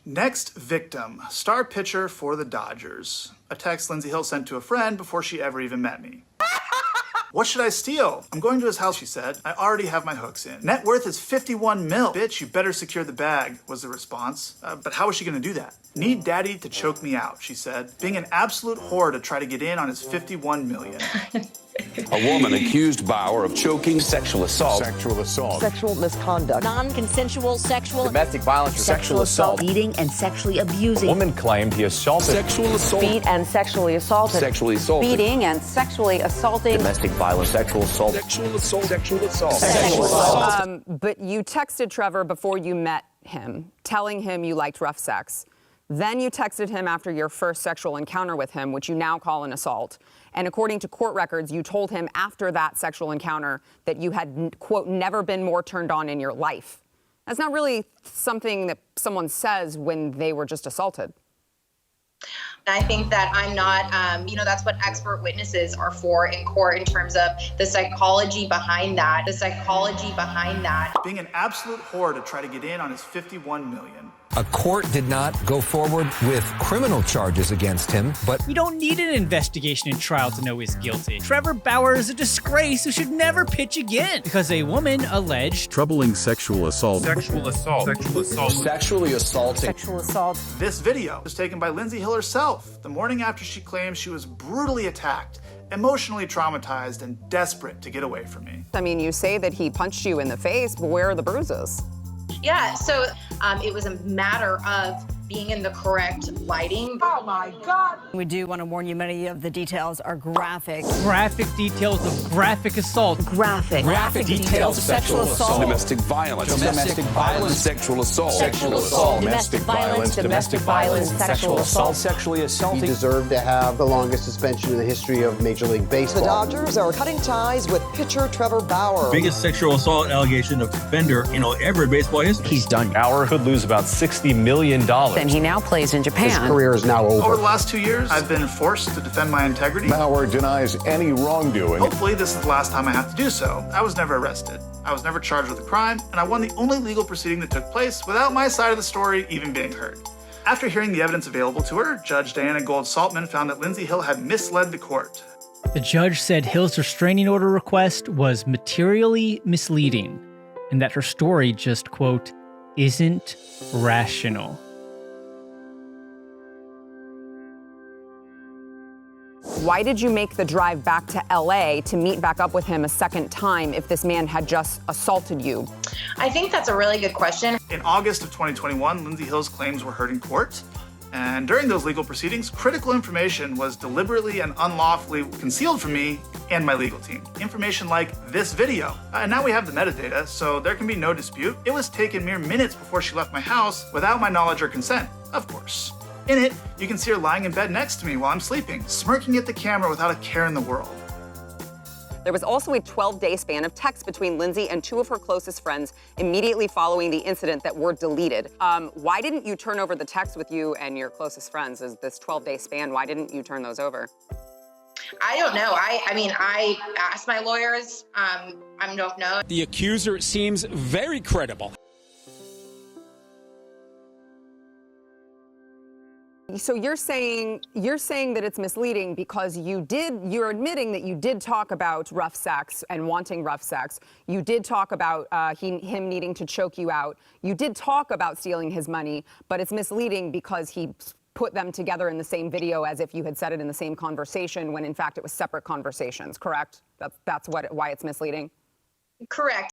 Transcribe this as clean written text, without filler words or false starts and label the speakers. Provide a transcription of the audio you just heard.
Speaker 1: Next victim, star pitcher for the Dodgers. A text Lindsey Hill sent to a friend before she ever even met me. What should I steal? I'm going to his house, she said. I already have my hooks in. Net worth is 51 mil. Bitch, you better secure the bag, was the response. But how was she gonna do that? Need daddy to choke me out, she said. Being an absolute whore to try to get in on his 51 million.
Speaker 2: A woman accused Bauer of choking, sexual assault,
Speaker 3: sexual misconduct,
Speaker 4: non-consensual sexual,
Speaker 5: domestic violence,
Speaker 4: sexual assault, beating and sexually abusing.
Speaker 5: A woman claimed he assaulted,
Speaker 2: sexual assault,
Speaker 3: beat and sexually assaulted,
Speaker 2: sexually assaulted,
Speaker 3: beating and sexually assaulting,
Speaker 5: domestic violence, sexual assault,
Speaker 2: sexual assault, sexual assault,
Speaker 3: sexual assault.
Speaker 6: But you texted Trevor before you met him, telling him you liked rough sex. Then you texted him after your first sexual encounter with him, which you now call an assault. And according to court records, you told him after that sexual encounter that you had, quote, never been more turned on in your life. That's not really something that someone says when they were just assaulted.
Speaker 7: I think that I'm not, that's what expert witnesses are for in court in terms of the psychology behind that,
Speaker 1: Being an absolute whore to try to get in on his 51 million.
Speaker 8: A court did not go forward with criminal charges against him, but
Speaker 9: we don't need an investigation and trial to know he's guilty. Trevor Bauer is a disgrace who should never pitch again because a woman alleged
Speaker 10: troubling sexual assault,
Speaker 2: sexually assaulting.
Speaker 3: Sexual assault.
Speaker 1: This video was taken by Lindsey Hill herself the morning after she claimed she was brutally attacked, emotionally traumatized, and desperate to get away from me.
Speaker 6: I mean, you say that he punched you in the face, but where are the bruises?
Speaker 7: Yeah, so it was a matter of being in the correct lighting.
Speaker 3: Oh my God! We do want to warn you, many of the details are graphic.
Speaker 9: Graphic details of graphic assault.
Speaker 3: Graphic details of sexual assault.
Speaker 2: Domestic violence, sexual assault,
Speaker 4: domestic violence, sexual assault.
Speaker 5: Sexually assaulting.
Speaker 11: He deserved to have the longest suspension in the history of Major League Baseball.
Speaker 3: The Dodgers are cutting ties with pitcher Trevor Bauer.
Speaker 12: Biggest sexual assault allegation of defender, ever in baseball history.
Speaker 5: He's done. Bauer could lose about $60 million.
Speaker 3: And he now plays in Japan.
Speaker 11: His career is now over.
Speaker 1: Over the last 2 years, I've been forced to defend my integrity.
Speaker 10: Bauer denies any wrongdoing.
Speaker 1: Hopefully this is the last time I have to do so. I was never arrested. I was never charged with a crime, and I won the only legal proceeding that took place without my side of the story even being heard. After hearing the evidence available to her, Judge Diana Gold-Saltman found that Lindsey Hill had misled the court.
Speaker 9: The judge said Hill's restraining order request was materially misleading and that her story just, quote, isn't rational.
Speaker 6: Why did you make the drive back to LA to meet back up with him a second time if this man had just assaulted you?
Speaker 7: I think that's a really good question.
Speaker 1: In August of 2021, Lindsey Hill's claims were heard in court. And during those legal proceedings, critical information was deliberately and unlawfully concealed from me and my legal team. Information like this video. And now we have the metadata, so there can be no dispute. It was taken mere minutes before she left my house without my knowledge or consent, of course. In it, you can see her lying in bed next to me while I'm sleeping, smirking at the camera without a care in the world.
Speaker 6: There was also a 12-day span of texts between Lindsey and two of her closest friends immediately following the incident that were deleted. Why didn't you turn over the texts with you and your closest friends? Is this 12-day span, why didn't you turn those over?
Speaker 7: I don't know. I asked my lawyers. I don't know.
Speaker 2: The accuser seems very credible.
Speaker 6: So you're saying that it's misleading because you're admitting that you did talk about rough sex and wanting rough sex. You did talk about him needing to choke you out. You did talk about stealing his money, but it's misleading because he put them together in the same video as if you had said it in the same conversation when in fact it was separate conversations, correct? That's why it's misleading?
Speaker 7: Correct.